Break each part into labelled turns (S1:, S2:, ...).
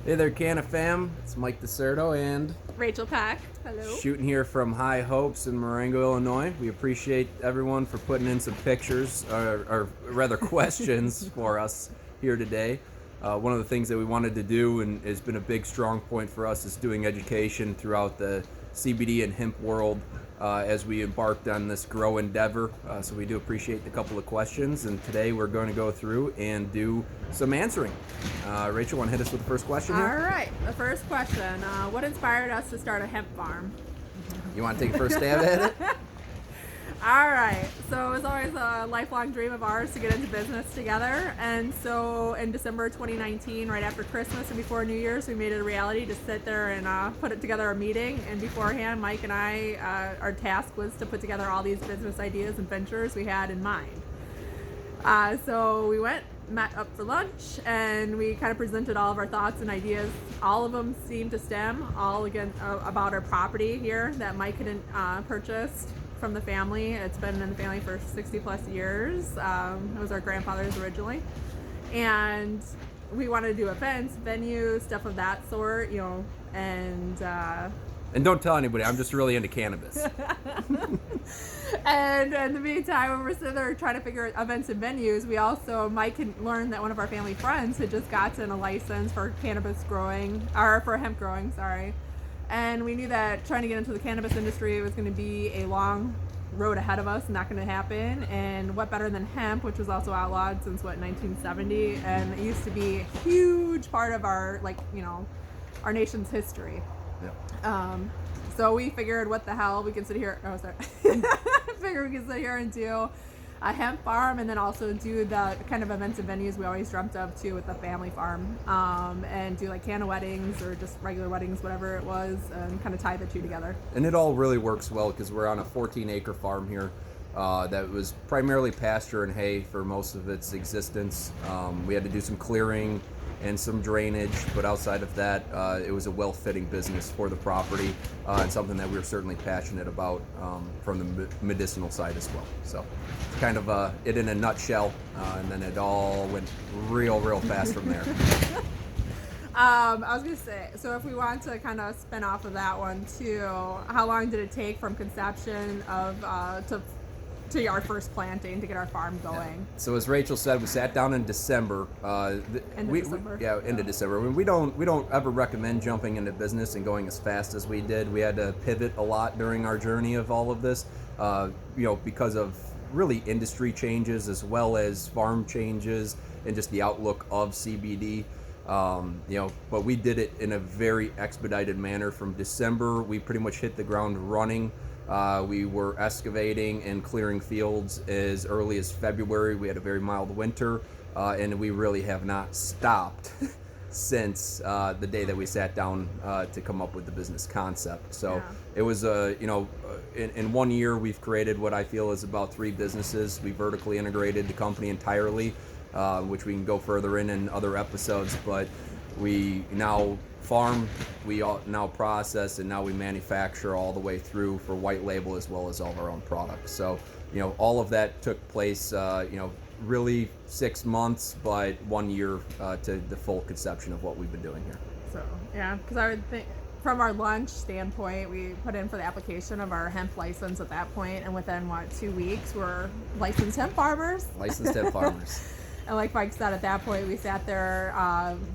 S1: Hey there, Canna fam. It's Mike DeSerto and
S2: Rachel Pack. Hello.
S1: shooting here from High Hopes in Marengo, Illinois. We appreciate everyone for putting in some pictures, or rather questions for us here today. One of the things that we wanted to do and has been a big strong point for us is doing education throughout the CBD and hemp world as we embarked on this grow endeavor. So we do appreciate the couple of questions, and today we're going to go through and do some answering. Rachel, want to hit us with the first question
S2: All
S1: here?
S2: right. The first question: what inspired us to start a hemp farm?
S1: You want to take a first stab at it?
S2: All right. So it was always a lifelong dream of ours to get into business together, and so in December 2019, right after Christmas and before New Year's, we made it a reality to sit there and put it together a meeting. And beforehand, Mike and I, our task was to put together all these business ideas and ventures we had in mind. So we met up for lunch, and we kind of presented all of our thoughts and ideas. All of them seemed to stem all again about our property here that Mike had purchased from the family. It's been in the family for 60 plus years. It was our grandfather's originally, and we wanted to do events, venues, stuff of that sort, and
S1: don't tell anybody, I'm just really into cannabis.
S2: And in the meantime, when we're sitting there trying to figure out events and venues, Mike had learned that one of our family friends had just gotten a license for cannabis growing, or for hemp growing, sorry. And we knew that trying to get into the cannabis industry was going to be a long road ahead of us, not going to happen. And what better than hemp, which was also outlawed since 1970, and it used to be a huge part of our our nation's history.
S1: Yeah.
S2: So we figured, what the hell, we can sit here. Oh, sorry. Figured we can sit here and do a hemp farm, and then also do the kind of events and venues we always dreamt of too with the family farm, and do like canna weddings or just regular weddings, whatever it was, and kind of tie the two together.
S1: And it all really works well because we're on a 14-acre farm here that was primarily pasture and hay for most of its existence. We had to do some clearing and some drainage, but outside of that, it was a well-fitting business for the property, and something that we were certainly passionate about from the medicinal side as well. So it's kind of it in a nutshell, and then it all went real fast from there.
S2: I was gonna say, so if we want to kind of spin off of that one too, how long did it take from conception of to our first planting to get our farm going?
S1: Yeah. So as Rachel said, we sat down in December.
S2: December.
S1: Into December. I mean, we don't ever recommend jumping into business and going as fast as we did. We had to pivot a lot during our journey of all of this, because of really industry changes as well as farm changes and just the outlook of CBD. But we did it in a very expedited manner. From December, we pretty much hit the ground running. We were excavating and clearing fields as early as February. We had a very mild winter, and we really have not stopped since the day that we sat down to come up with the business concept. So
S2: Yeah.
S1: it was, in 1 year, we've created what I feel is about 3 businesses. We vertically integrated the company entirely, which we can go further in other episodes, but we now farm, we now process, and now we manufacture all the way through for white label as well as all of our own products. So, all of that took place, really 6 months, but 1 year to the full conception of what we've been doing here.
S2: So yeah, because I would think from our lunch standpoint, we put in for the application of our hemp license at that point, and within 2 weeks, we're licensed hemp farmers.
S1: Licensed hemp farmers.
S2: And like Mike said, at that point, we sat there.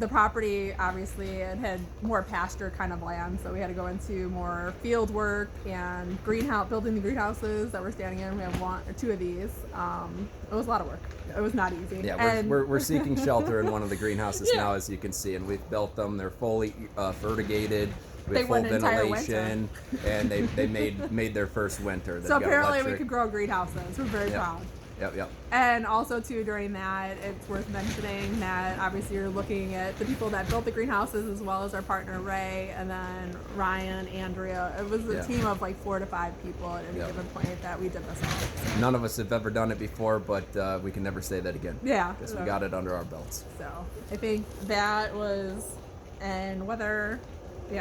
S2: The property, obviously, it had more pasture kind of land, so we had to go into more field work and building the greenhouses that we're standing in. We have 1 or 2 of these. It was a lot of work. It was not easy.
S1: Yeah, we're seeking shelter in one of the greenhouses now, as you can see, and we've built them. They're fully vertigated. We have full ventilation, and they made their first winter.
S2: So apparently we could grow greenhouses. We're very proud.
S1: Yep.
S2: And also too, during that, it's worth mentioning that obviously you're looking at the people that built the greenhouses as well as our partner Ray, and then Ryan, Andrea. It was a team of like 4 to 5 people at any given point that we did this all.
S1: None of us have ever done it before, but we can never say that again.
S2: Yeah.
S1: Because we got it under our belts.
S2: So I think that was, and whether,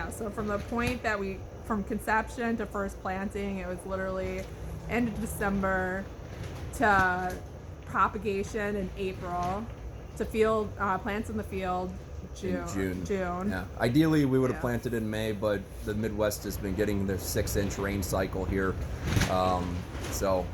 S2: so from the point that from conception to first planting, it was literally end of December to propagation in April, to field plants in the field
S1: in June.
S2: June.
S1: Yeah. Ideally, we would have
S2: Yeah.
S1: planted in May, but the Midwest has been getting their 6-inch rain cycle here. So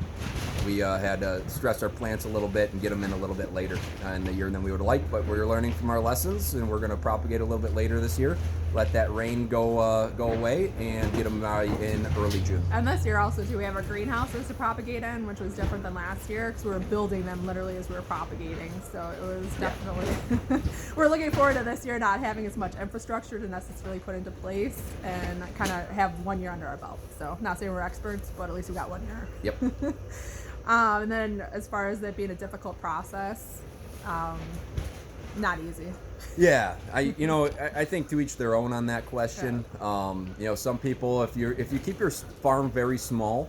S1: we had to stress our plants a little bit and get them in a little bit later in the year than we would have liked, but we're learning from our lessons, and we're going to propagate a little bit later this year, let that rain go away, and get them in early June.
S2: And this year also too, we have our greenhouses to propagate in, which was different than last year because we were building them literally as we were propagating. So it was definitely. We're looking forward to this year not having as much infrastructure to necessarily put into place and kind of have 1 year under our belt. So not saying we're experts, but at least we got 1 year.
S1: Yep.
S2: And then as far as it being a difficult process, not easy.
S1: Yeah, I think to each their own on that question. Some people, if you keep your farm very small,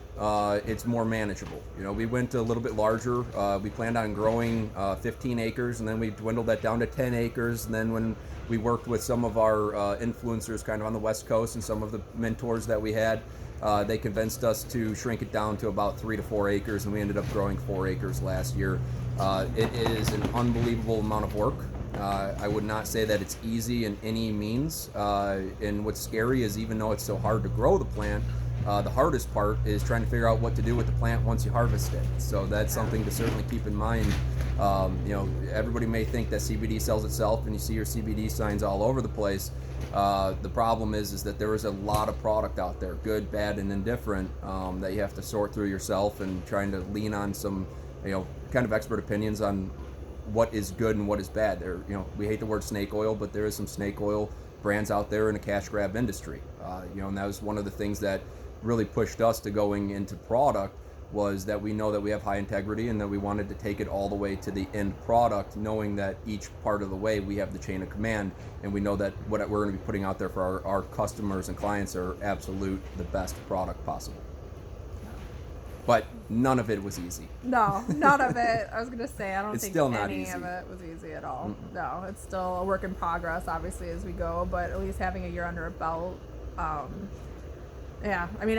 S1: it's more manageable. We went a little bit larger. We planned on growing 15 acres, and then we dwindled that down to 10 acres. And then when we worked with some of our influencers kind of on the West Coast and some of the mentors that we had, they convinced us to shrink it down to about 3 to 4 acres, and we ended up growing 4 acres last year. It is an unbelievable amount of work. I would not say that it's easy in any means. And what's scary is even though it's so hard to grow the plant, the hardest part is trying to figure out what to do with the plant once you harvest it. So that's something to certainly keep in mind. Everybody may think that CBD sells itself, and you see your CBD signs all over the place. The problem is that there is a lot of product out there, good, bad, and indifferent, that you have to sort through yourself, and trying to lean on some, kind of expert opinions on what is good and what is bad. We hate the word snake oil, but there is some snake oil brands out there in a cash grab industry. And that was one of the things that really pushed us to going into product, was that we know that we have high integrity and that we wanted to take it all the way to the end product, knowing that each part of the way we have the chain of command, and we know that what we're going to be putting out there for our customers and clients are absolute the best product possible. But none of it was easy.
S2: No, none of it. I was going to say, I don't
S1: It's
S2: think
S1: still not
S2: any
S1: easy.
S2: of it was easy at all. No, it's still a work in progress, obviously, as we go, but at least having a year under a belt,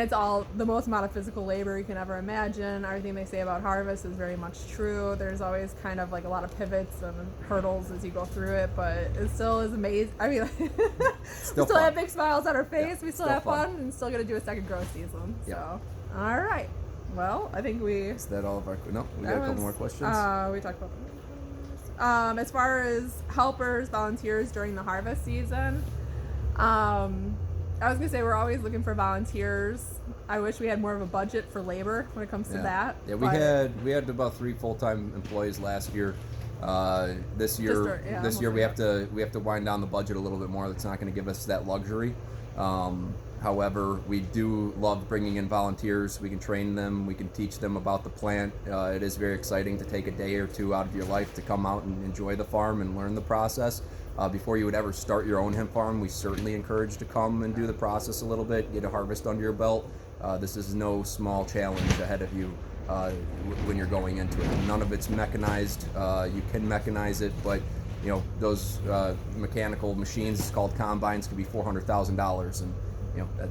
S2: it's all the most amount of physical labor you can ever imagine. Everything they say about harvest is very much true. There's always kind of like a lot of pivots and hurdles as you go through it, but it still is amazing. I mean, we still
S1: fun.
S2: have big smiles on our face.
S1: Yeah,
S2: we still
S1: still
S2: have
S1: fun.
S2: fun, and still going to do a second growth season.
S1: Yeah.
S2: So, all right. Well, I think we...
S1: Is that all of our... No, we got a couple more questions.
S2: We talked about... as far as helpers, volunteers during the harvest season, I was going to say we're always looking for volunteers. I wish we had more of a budget for labor when it comes to that.
S1: Yeah, we had about 3 full-time employees last year. This year we have to wind down the budget a little bit more. That's not going to give us that luxury. However, we do love bringing in volunteers. We can train them. We can teach them about the plant. It is very exciting to take a day or two out of your life to come out and enjoy the farm and learn the process. Before you would ever start your own hemp farm, we certainly encourage to come and do the process a little bit, get a harvest under your belt. This is no small challenge ahead of you when you're going into it. None of it's mechanized. You can mechanize it, but those mechanical machines called combines could be $400,000, and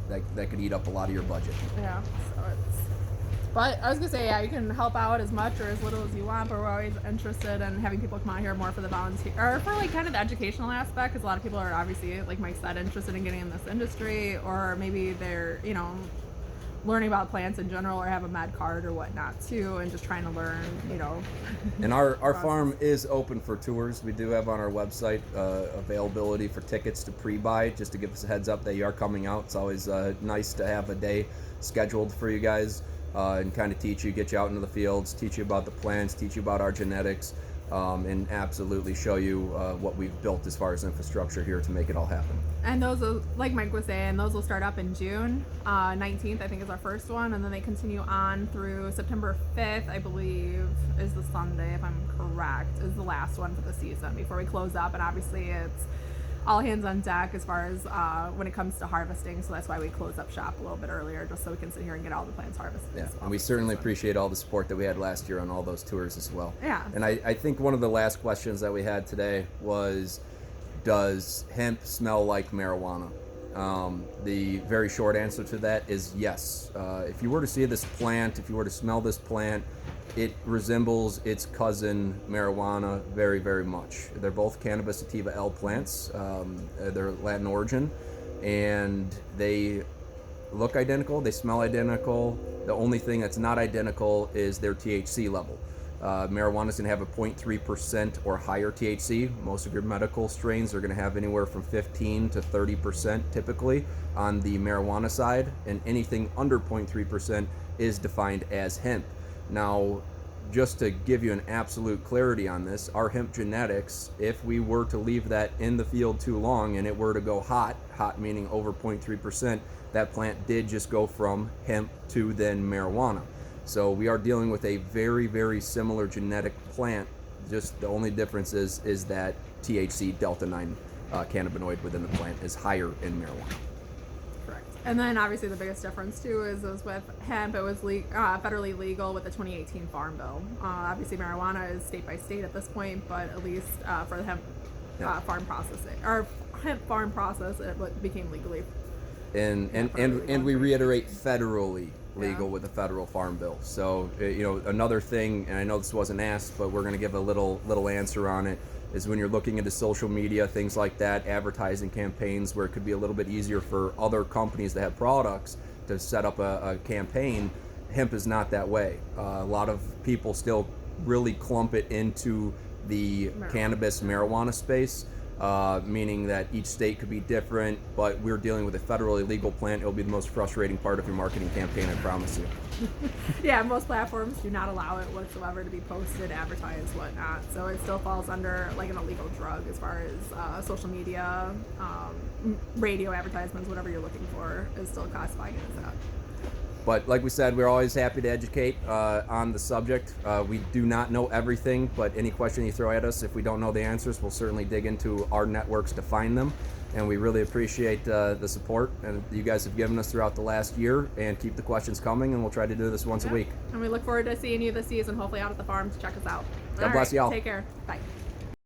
S1: that could eat up a lot of your budget.
S2: Yeah, so but I was gonna say, you can help out as much or as little as you want, but we're always interested in having people come out here more for the volunteer, or for like kind of the educational aspect, because a lot of people are obviously, like Mike said, interested in getting in this industry, or maybe they're, learning about plants in general, or have a med card or whatnot too, and just trying to learn,
S1: And our farm is open for tours. We do have on our website availability for tickets to pre-buy, just to give us a heads up that you are coming out. It's always nice to have a day scheduled for you guys, and kind of get you out into the fields, teach you about the plants, teach you about our genetics, and absolutely show you what we've built as far as infrastructure here to make it all happen.
S2: And those will, like Mike was saying, those will start up in June 19th, I think is our first one, and then they continue on through September 5th, I believe, is the Sunday, if I'm correct, is the last one for the season before we close up. And obviously it's all hands on deck as far as when it comes to harvesting, so that's why we close up shop a little bit earlier, just so we can sit here and get all the plants harvested.
S1: Yeah, and we certainly appreciate all the support that we had last year on all those tours as well.
S2: Yeah.
S1: And I think one of the last questions that we had today was, does hemp smell like marijuana? The very short answer to that is yes. If you were to see this plant, if you were to smell this plant, it resembles its cousin marijuana very, very much. They're both cannabis sativa L plants. They're Latin origin, and they look identical, they smell identical. The only thing that's not identical is their THC level. Marijuana is going to have a 0.3% or higher THC. Most of your medical strains are going to have anywhere from 15 to 30% typically on the marijuana side, and anything under 0.3% is defined as hemp. Now, just to give you an absolute clarity on this, our hemp genetics, if we were to leave that in the field too long and it were to go hot meaning over 0.3%, that plant did just go from hemp to then marijuana. So we are dealing with a very, very similar genetic plant. Just the only difference is that THC delta 9 cannabinoid within the plant is higher in marijuana.
S2: Correct. And then obviously the biggest difference too is with hemp, it was federally legal with the 2018 Farm Bill. Obviously marijuana is state by state at this point, but at least for the hemp farm processing or hemp farm process, it became legally.
S1: And we reiterate federally legal with the federal Farm Bill. So another thing, and I know this wasn't asked, but we're going to give a little answer on it, is when you're looking into social media, things like that, advertising campaigns where it could be a little bit easier for other companies that have products to set up a campaign. Hemp is not that way. A lot of people still really clump it into the cannabis marijuana space. Meaning that each state could be different, but we're dealing with a federally legal plant. It'll be the most frustrating part of your marketing campaign, I promise you.
S2: Yeah, most platforms do not allow it whatsoever to be posted, advertised, whatnot. So it still falls under like an illegal drug as far as social media, radio advertisements, whatever you're looking for, is still classifying it as that.
S1: But like we said, we're always happy to educate on the subject. We do not know everything, but any question you throw at us, if we don't know the answers, we'll certainly dig into our networks to find them. And we really appreciate the support and you guys have given us throughout the last year, and keep the questions coming, and we'll try to do this once a week.
S2: And we look forward to seeing you this season, hopefully out at the farm to check us out.
S1: God bless y'all.
S2: Take care. Bye.